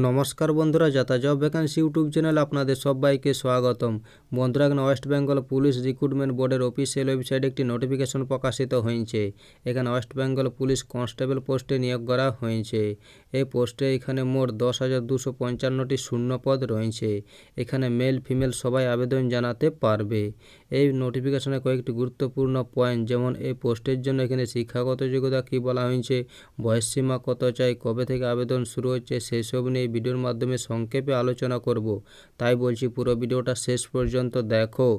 নমস্কার বন্ধুরা, যাতা জব ভ্যাকেন্সি ইউটিউব চ্যানেলে আপনাদের সবাইকে স্বাগতম। বন্ধুরা, এখানে ওয়েস্ট বেঙ্গল পুলিশ রিক্রুটমেন্ট বোর্ডের অফিসিয়াল ওয়েবসাইটে একটি নোটিফিকেশন প্রকাশিত হয়েছে। এখানে ওয়েস্ট বেঙ্গল পুলিশ কনস্টেবল পোস্টে নিয়োগ করা হয়েছে। এই পোস্টে এখানে মোট 10,255টি শূন্য পদ রয়েছে। এখানে মেল ফিমেল সবাই আবেদন জানাতে পারবে। এই নোটিফিকেশনে কয়েকটি গুরুত্বপূর্ণ পয়েন্ট, যেমন এই পোস্টের জন্য এখানে শিক্ষাগত যোগ্যতা কী বলা হয়েছে, বয়সসীমা কত চাই, কবে থেকে আবেদন শুরু হচ্ছে, সেই সব নিয়ে এই ভিডিওর মাধ্যমে সংক্ষেপে আলোচনা করব। তাই বলছি পুরো ভিডিওটা শেষ পর্যন্ত দেখো।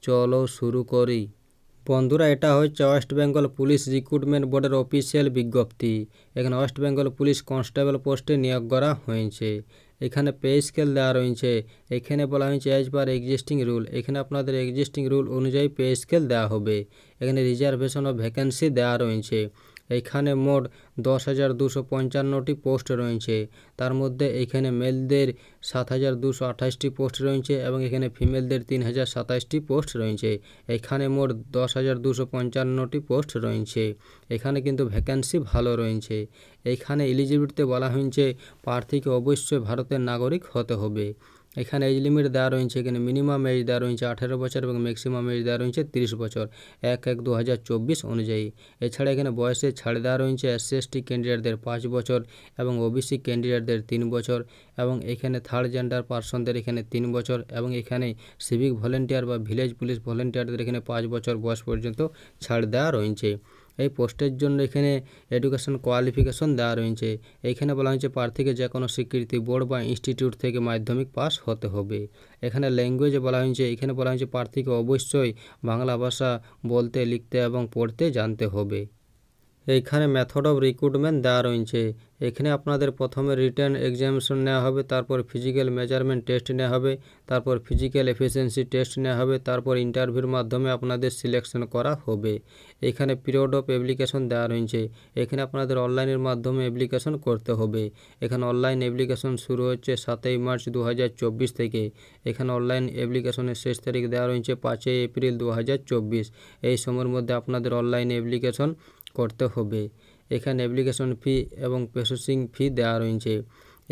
চলো শুরু করি। বন্ধুরা, এটা হচ্ছে ওয়েস্ট বেঙ্গল পুলিশ রিক্রুটমেন্ট বোর্ডের অফিসিয়াল বিজ্ঞপ্তি। এখানে ওয়েস্ট বেঙ্গল পুলিশ কনস্টেবল পোস্টে নিয়োগ করা হয়েছে। এখানে পে স্কেল দেওয়া রয়েছে। এখানে বলা হয়েছে অ্যাজ পার এক্সিস্টিং রুল। এখানে আপনাদের এক্সিস্টিং রুল অনুযায়ী পে স্কেল দেওয়া হবে। এখানে রিজার্ভেশন অফ ভ্যাকেন্সি দেওয়া রয়েছে। এখানে মোট 10,255টি পোস্ট রয়েছে। তার মধ্যে এখানে মেলদের 7,228টি পোস্ট রয়েছে এবং এখানে ফিমেলদের 3,027টি পোস্ট রয়েছে। এখানে মোট 10,255টি পোস্ট রয়েছে। এখানে কিন্তু ভ্যাকেন্সি ভালো রয়েছে। এখানে এলিজিবিলিটিতে বলা হয়েছে প্রার্থীকে অবশ্যই ভারতের নাগরিক হতে হবে। এখানে এজ লিমিট দেওয়া রয়েছে। এখানে মিনিমাম এজ দেওয়া রয়েছে 18 বছর এবং ম্যাক্সিমাম এজ দেওয়া রয়েছে 30 বছর 1/1/2024 অনুযায়ী। এছাড়া এখানে বয়সের ছাড় দেওয়া রয়েছে SC/ST ক্যান্ডিডেটদের 5 বছর এবং OBC ক্যান্ডিডেটদের 3 বছর এবং এখানে থার্ড জেন্ডার পার্সনদের এখানে 3 বছর এবং এখানে সিভিক ভলেন্টিয়ার বা ভিলেজ পুলিশ ভলেন্টিয়ারদের এখানে 5 বছর বয়স পর্যন্ত ছাড় দেওয়া রয়েছে। এই পোস্টের জন্য এখানে এডুকেশন কোয়ালিফিকেশন দেওয়া রয়েছে। এইখানে বলা হয়েছে প্রার্থীকে যে কোনো স্বীকৃতি বোর্ড বা ইনস্টিটিউট থেকে মাধ্যমিক পাস হতে হবে। এখানে ল্যাঙ্গুয়েজে বলা হয়েছে, এখানে বলা হয়েছে প্রার্থীকে অবশ্যই বাংলা ভাষা বলতে, লিখতে এবং পড়তে জানতে হবে। এইখানে মেথড অফ রিক্রুটমেন্ট দেওয়া রয়েছে। এখানে আপনাদের প্রথমে রিটেন এক্সামিনেশন নেওয়া হবে, তারপর ফিজিক্যাল মেজারমেন্ট টেস্ট নেওয়া হবে, তারপর ফিজিক্যাল এফিসিয়েন্সি টেস্ট নেওয়া হবে, তারপর ইন্টারভিউর মাধ্যমে আপনাদের সিলেকশন করা হবে। এখানে পিরিয়ড অফ অ্যাপ্লিকেশন দেওয়া রয়েছে। এখানে আপনাদের অনলাইনের মাধ্যমে অ্যাপ্লিকেশন করতে হবে। এখানে অনলাইন অ্যাপ্লিকেশন শুরু হচ্ছে 7 মার্চ 2024 থেকে। এখানে অনলাইন অ্যাপ্লিকেশনের শেষ তারিখ দেওয়া রয়েছে 5 এপ্রিল 2024। এই সময়ের মধ্যে আপনাদের অনলাইন অ্যাপ্লিকেশন করতে হবে। এখানে অ্যাপ্লিকেশন ফি এবং প্রসেসিং ফি দেওয়া রয়েছে।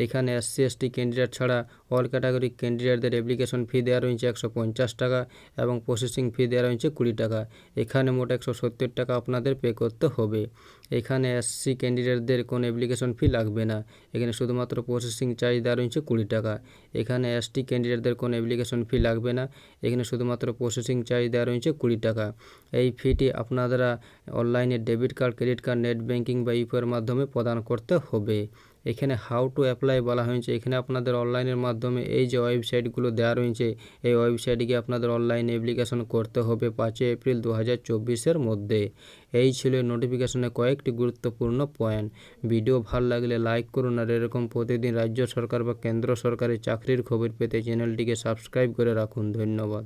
এখানে SC/ST ক্যান্ডিডেট ছাড়া অল ক্যাটাগরি ক্যান্ডিডেটদের অ্যাপ্লিকেশন ফি দেওয়া রয়েছে 150 টাকা এবং প্রসেসিং ফি দেওয়া রয়েছে 20 টাকা। এখানে মোট 170 টাকা আপনাদের পে করতে হবে। এখানে SC ক্যান্ডিডেটদের কোনো অ্যাপ্লিকেশন ফি লাগবে না। এখানে শুধুমাত্র প্রসেসিং চার্জ দেওয়া রয়েছে 20 টাকা। এখানে ST ক্যান্ডিডেটদের কোনো অ্যাপ্লিকেশন ফি লাগবে না। এখানে শুধুমাত্র প্রসেসিং চার্জ দেওয়া রয়েছে 20 টাকা। এই ফিটি আপনারা অনলাইনে debit card, credit card, net banking বা ইউপিআইয়ের মাধ্যমে প্রদান করতে হবে। এখানে হাউ টু অ্যাপ্লাই বলা হয়েছে। এখানে আপনাদের অনলাইনের মাধ্যমে এই যে ওয়েবসাইটগুলো দেওয়া রয়েছে, এই ওয়েবসাইটে গিয়ে আপনাদের অনলাইনে অ্যাপ্লিকেশন করতে হবে 5 এপ্রিল 2024-এর মধ্যে। এই ছিল নোটিফিকেশনে কয়েকটি গুরুত্বপূর্ণ পয়েন্ট। ভিডিও ভালো লাগলে লাইক করুন আর এরকম প্রতিদিন রাজ্য সরকার বা কেন্দ্র সরকারের চাকরির খবর পেতে চ্যানেলটিকে সাবস্ক্রাইব করে রাখুন। ধন্যবাদ।